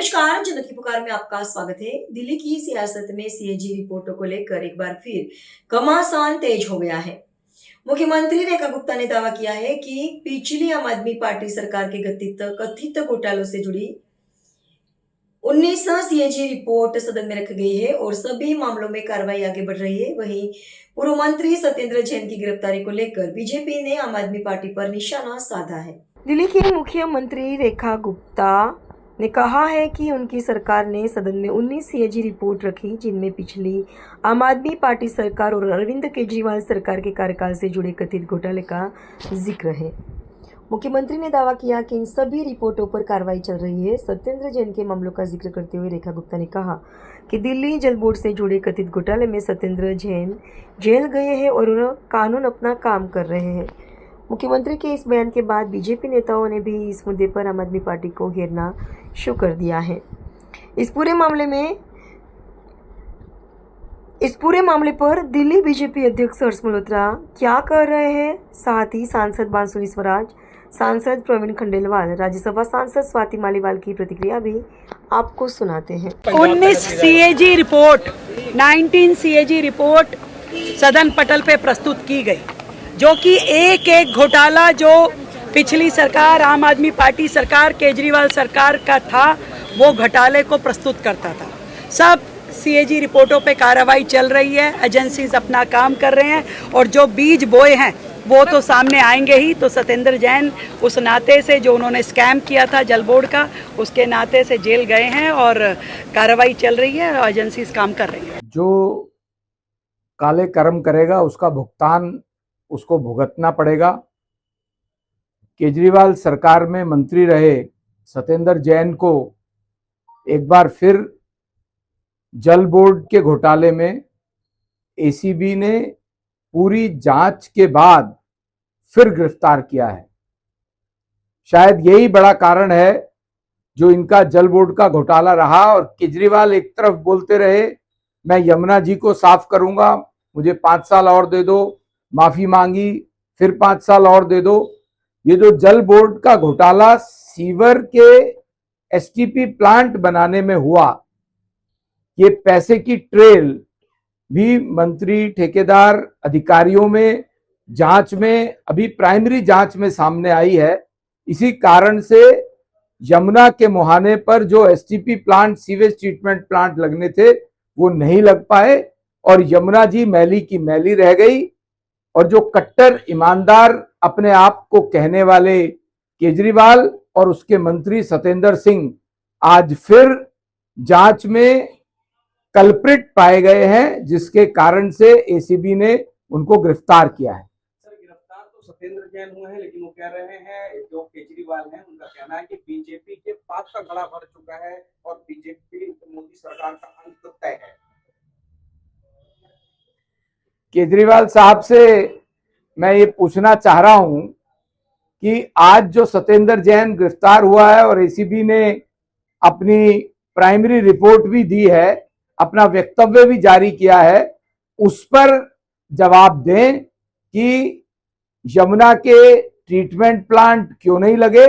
नमस्कार, जनता की पुकार में आपका स्वागत है। दिल्ली की सियासत में सीएजी रिपोर्टों को लेकर एक बार फिर घमासान तेज हो गया है। मुख्यमंत्री रेखा गुप्ता ने दावा किया है कि पिछली आम आदमी पार्टी सरकार के कथित घोटालों से जुड़ी 19 सीएजी रिपोर्ट सदन में रखी गई है और सभी मामलों में कार्रवाई आगे बढ़ रही है। वहीं पूर्व मंत्री सत्येंद्र जैन की गिरफ्तारी को लेकर बीजेपी ने आम आदमी पार्टी पर निशाना साधा है। दिल्ली की मुख्यमंत्री रेखा गुप्ता ने कहा है कि उनकी सरकार ने सदन में 19 सीएजी रिपोर्ट रखी, जिनमें पिछली आम आदमी पार्टी सरकार और अरविंद केजरीवाल सरकार के कार्यकाल से जुड़े कथित घोटाले का जिक्र है। मुख्यमंत्री ने दावा किया कि इन सभी रिपोर्टों पर कार्रवाई चल रही है। सत्येंद्र जैन के मामलों का जिक्र करते हुए रेखा गुप्ता ने कहा कि दिल्ली जल बोर्ड से जुड़े कथित घोटाले में सत्येंद्र जैन जेल गए हैं और कानून अपना काम कर रहे हैं। मुख्यमंत्री के इस बयान के बाद बीजेपी नेताओं ने भी इस मुद्दे पर आम आदमी पार्टी को घेरना शुरू कर दिया है। इस पूरे मामले पर दिल्ली बीजेपी अध्यक्ष हर्ष मल्होत्रा क्या कर रहे हैं, साथ ही सांसद बांसुरी स्वराज, सांसद प्रवीण खंडेलवाल, राज्यसभा सांसद स्वाति मालीवाल की प्रतिक्रिया भी आपको सुनाते हैं। 19 सीएजी रिपोर्ट, 19 सीएजी रिपोर्ट सदन पटल पे प्रस्तुत की गई, जो कि एक एक घोटाला जो पिछली सरकार, आम आदमी पार्टी सरकार, केजरीवाल सरकार का था, वो घोटाले को प्रस्तुत करता था। सब सीएजी रिपोर्टों पे कार्रवाई चल रही है, एजेंसीज अपना काम कर रहे हैं और जो बीज बोए हैं वो तो सामने आएंगे ही। तो सत्येंद्र जैन उस नाते से, जो उन्होंने स्कैम किया था जल बोर्ड का, उसके नाते से जेल गए हैं और कार्रवाई चल रही है और एजेंसीज काम कर रही है। जो काले कर्म करेगा उसका भुगतान उसको भुगतना पड़ेगा। केजरीवाल सरकार में मंत्री रहे सत्येंद्र जैन को एक बार फिर जल बोर्ड के घोटाले में एसीबी ने पूरी जांच के बाद फिर गिरफ्तार किया है। शायद यही बड़ा कारण है जो इनका जल बोर्ड का घोटाला रहा। और केजरीवाल एक तरफ बोलते रहे, मैं यमुना जी को साफ करूंगा, मुझे 5 साल और दे दो, माफी मांगी, फिर 5 साल और दे दो। ये जो जल बोर्ड का घोटाला सीवर के एसटीपी प्लांट बनाने में हुआ, ये पैसे की ट्रेल भी मंत्री, ठेकेदार, अधिकारियों में जांच में, अभी प्राइमरी जांच में सामने आई है। इसी कारण से यमुना के मुहाने पर जो STP plant, sewage treatment plant लगने थे, वो नहीं लग पाए और यमुना जी मैली की मैली रह गई। और जो कट्टर ईमानदार अपने आप को कहने वाले केजरीवाल और उसके मंत्री सत्येंद्र सिंह आज फिर जांच में कल्प्रिट पाए गए हैं, जिसके कारण से एसीबी ने उनको गिरफ्तार किया है। सर, गिरफ्तार तो सत्येंद्र जैन हुए हैं, लेकिन वो कह रहे हैं, जो केजरीवाल हैं, उनका कहना है कि बीजेपी के पाप का घड़ा भर चुका है और बीजेपी मोदी सरकार का अंत तय है। केजरीवाल साहब से मैं ये पूछना चाह रहा हूं कि आज जो सत्येंद्र जैन गिरफ्तार हुआ है और एसीबी ने अपनी प्राइमरी रिपोर्ट भी दी है, अपना वक्तव्य भी जारी किया है, उस पर जवाब दें कि यमुना के ट्रीटमेंट प्लांट क्यों नहीं लगे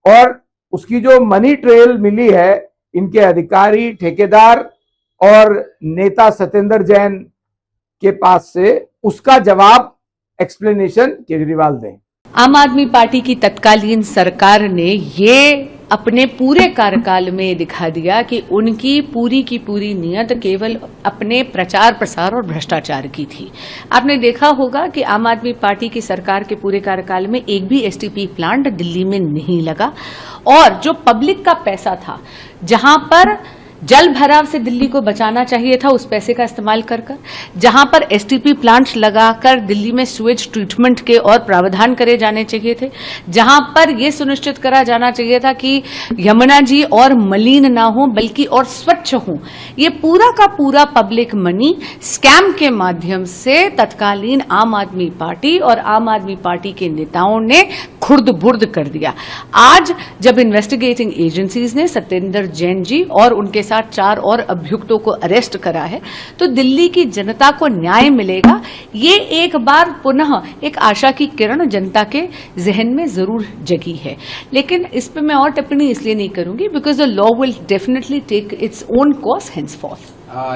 और उसकी जो मनी ट्रेल मिली है इनके अधिकारी, ठेकेदार और नेता सत्येंद्र जैन के पास से, उसका जवाब, एक्सप्लेनेशन केजरीवाल दें। आम आदमी पार्टी की तत्कालीन सरकार ने ये अपने पूरे कार्यकाल में दिखा दिया कि उनकी पूरी की पूरी नीयत केवल अपने प्रचार प्रसार और भ्रष्टाचार की थी। आपने देखा होगा कि आम आदमी पार्टी की सरकार के पूरे कार्यकाल में एक भी एसटीपी प्लांट दिल्ली में नहीं लगा और जो पब्लिक का पैसा था, जहां पर जल भराव से दिल्ली को बचाना चाहिए था, उस पैसे का इस्तेमाल कर जहां पर एसटीपी प्लांट्स लगाकर दिल्ली में सुएज ट्रीटमेंट के और प्रावधान करे जाने चाहिए थे, जहां पर यह सुनिश्चित करा जाना चाहिए था कि यमुना जी और मलिन ना हो बल्कि और स्वच्छ हो, ये पूरा का पूरा पब्लिक मनी स्कैम के माध्यम से तत्कालीन आम आदमी पार्टी और आम आदमी पार्टी के नेताओं ने खुर्द बुर्द कर दिया। आज जब इन्वेस्टिगेटिंग एजेंसीज ने सत्येंद्र जैन जी और उनके साथ 4 और अभियुक्तों को अरेस्ट करा है, तो दिल्ली की जनता को न्याय मिलेगा। ये एक बार पुनः एक आशा की किरण जनता के जहन में जरूर जगी है। लेकिन इस पे मैं और टिप्पणी इसलिए नहीं करूंगी because the law will definitely take its own course henceforth.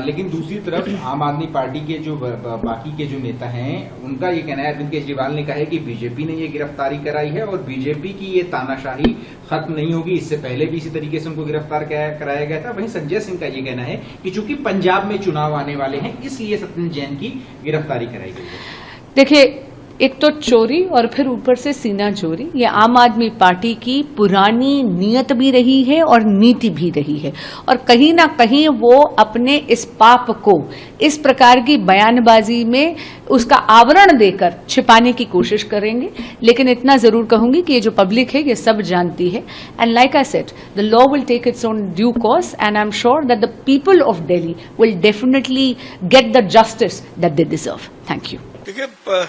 लेकिन दूसरी तरफ आम आदमी पार्टी के जो बाकी के जो नेता हैं, उनका ये कहना है, अरविंद केजरीवाल ने कहा है कि बीजेपी ने ये गिरफ्तारी कराई है और बीजेपी की ये तानाशाही खत्म नहीं होगी। इससे पहले भी इसी तरीके से उनको गिरफ्तार कराया गया था। वहीं संजय सिंह का ये कहना है कि चूंकि पंजाब में चुनाव आने वाले हैं, इसलिए सत्येंद्र जैन की गिरफ्तारी कराई गई है। देखिए, एक तो चोरी और फिर ऊपर से सीना चोरी, ये आम आदमी पार्टी की पुरानी नीयत भी रही है और नीति भी रही है, और कहीं ना कहीं वो अपने इस पाप को इस प्रकार की बयानबाजी में उसका आवरण देकर छिपाने की कोशिश करेंगे। लेकिन इतना जरूर कहूंगी कि ये जो पब्लिक है ये सब जानती है, and like I said, the law will take its own due course and I am sure that the people of Delhi will definitely get the justice that they deserve. Thank you. देखिए,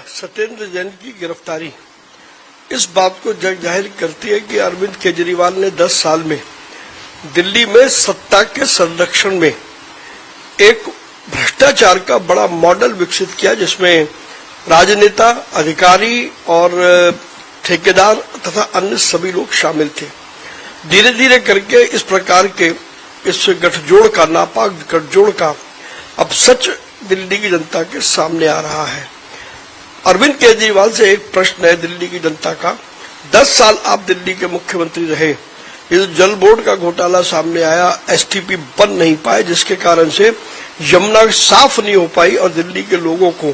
सत्येंद्र जैन की गिरफ्तारी इस बात को जाहिर करती है कि अरविंद केजरीवाल ने 10 साल में दिल्ली में सत्ता के संरक्षण में एक भ्रष्टाचार का बड़ा मॉडल विकसित किया, जिसमें राजनेता, अधिकारी और ठेकेदार तथा अन्य सभी लोग शामिल थे। धीरे धीरे करके इस प्रकार के इस गठजोड़ का, नापाक गठजोड़ का अब सच दिल्ली की जनता के सामने आ रहा है। अरविंद केजरीवाल से एक प्रश्न है दिल्ली की जनता का, 10 साल आप दिल्ली के मुख्यमंत्री रहे, ये जो जल बोर्ड का घोटाला सामने आया, एसटीपी बन नहीं पाए, जिसके कारण से यमुना साफ नहीं हो पाई और दिल्ली के लोगों को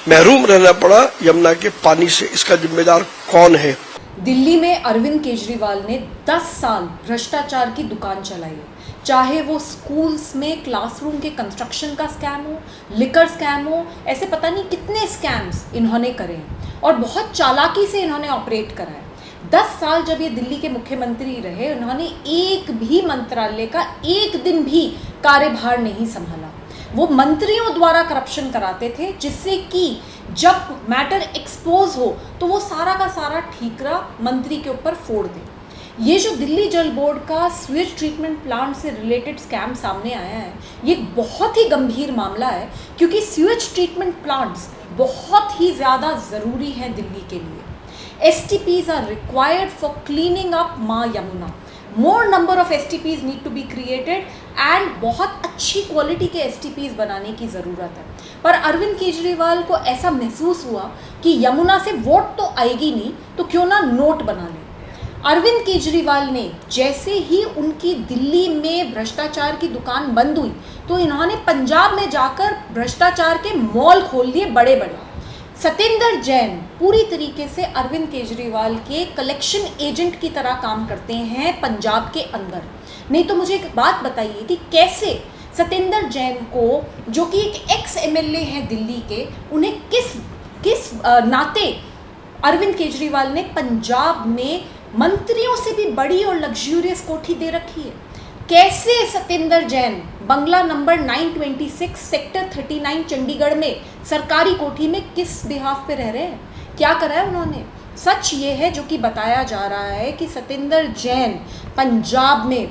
महरूम रहना पड़ा यमुना के पानी से, इसका जिम्मेदार कौन है? दिल्ली में अरविंद केजरीवाल ने 10 साल भ्रष्टाचार की दुकान चलाई है, चाहे वो स्कूल्स में क्लासरूम के कंस्ट्रक्शन का स्कैम हो, लिकर स्कैम हो, ऐसे पता नहीं कितने स्कैम्स इन्होंने करे हैं और बहुत चालाकी से इन्होंने ऑपरेट करा है। 10 साल जब ये दिल्ली के मुख्यमंत्री रहे, उन्होंने एक भी मंत्रालय का एक दिन भी कार्यभार नहीं संभाला। वो मंत्रियों द्वारा करप्शन कराते थे, जिससे कि जब मैटर एक्सपोज हो तो वो सारा का सारा ठीकरा मंत्री के ऊपर फोड़ दें। ये जो दिल्ली जल बोर्ड का स्वेज ट्रीटमेंट प्लांट से रिलेटेड स्कैम सामने आया है, ये बहुत ही गंभीर मामला है, क्योंकि स्वेज ट्रीटमेंट प्लांट्स बहुत ही ज़्यादा ज़रूरी हैं दिल्ली के लिए। STPs are required for cleaning up माँ Yamuna. More number of STPs need to be created and बहुत अच्छी क्वालिटी के STPs बनाने की ज़रूरत है। पर अरविंद केजरीवाल को ऐसा महसूस हुआ कि यमुना से वोट तो आएगी नहीं, तो क्यों ना नोट बना लें। अरविंद केजरीवाल ने जैसे ही उनकी दिल्ली में भ्रष्टाचार की दुकान बंद हुई, तो इन्होंने पंजाब में जाकर भ्रष्टाचार के मॉल खोल दिए बड़े बड़े। सत्येंद्र जैन पूरी तरीके से अरविंद केजरीवाल के कलेक्शन एजेंट की तरह काम करते हैं पंजाब के अंदर। नहीं तो मुझे एक बात बताइए कि कैसे सत्येंद्र जैन को, जो कि एक एक्स MLA हैं दिल्ली के, उन्हें किस नाते अरविंद केजरीवाल ने पंजाब में मंत्रियों से भी बड़ी और लग्जूरियस कोठी दे रखी है? कैसे सत्येंद्र जैन बंगला नंबर 926 सेक्टर 39 चंडीगढ़ में सरकारी कोठी में किस बिहाफ पे रह रहे हैं? क्या करा है उन्होंने? सच ये है जो कि बताया जा रहा है कि सत्येंद्र जैन पंजाब में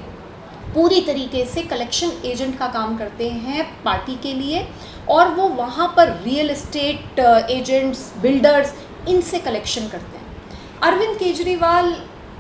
पूरी तरीके से कलेक्शन एजेंट का काम करते हैं पार्टी के लिए, और वो वहाँ पर रियल एस्टेट एजेंट्स, बिल्डर्स, इनसे कलेक्शन करते हैं। अरविंद केजरीवाल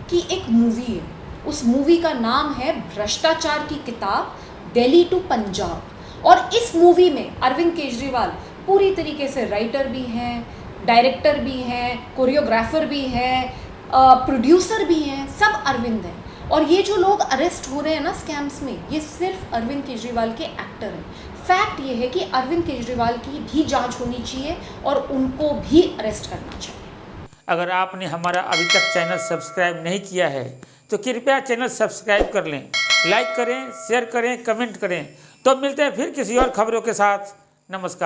की एक मूवी है, उस मूवी का नाम है भ्रष्टाचार की किताब, दिल्ली टू पंजाब, और इस मूवी में अरविंद केजरीवाल पूरी तरीके से राइटर भी हैं, डायरेक्टर भी हैं, कोरियोग्राफर भी हैं, प्रोड्यूसर भी हैं, सब अरविंद हैं। और ये जो लोग अरेस्ट हो रहे हैं ना स्कैम्स में, ये सिर्फ अरविंद केजरीवाल के एक्टर हैं। फैक्ट ये है कि अरविंद केजरीवाल की भी जांच होनी चाहिए और उनको भी अरेस्ट करना चाहिए। अगर आपने हमारा अभी तक चैनल सब्सक्राइब नहीं किया है तो कृपया चैनल सब्सक्राइब कर लें, लाइक करें, शेयर करें, कमेंट करें। तो मिलते हैं फिर किसी और खबरों के साथ। नमस्कार।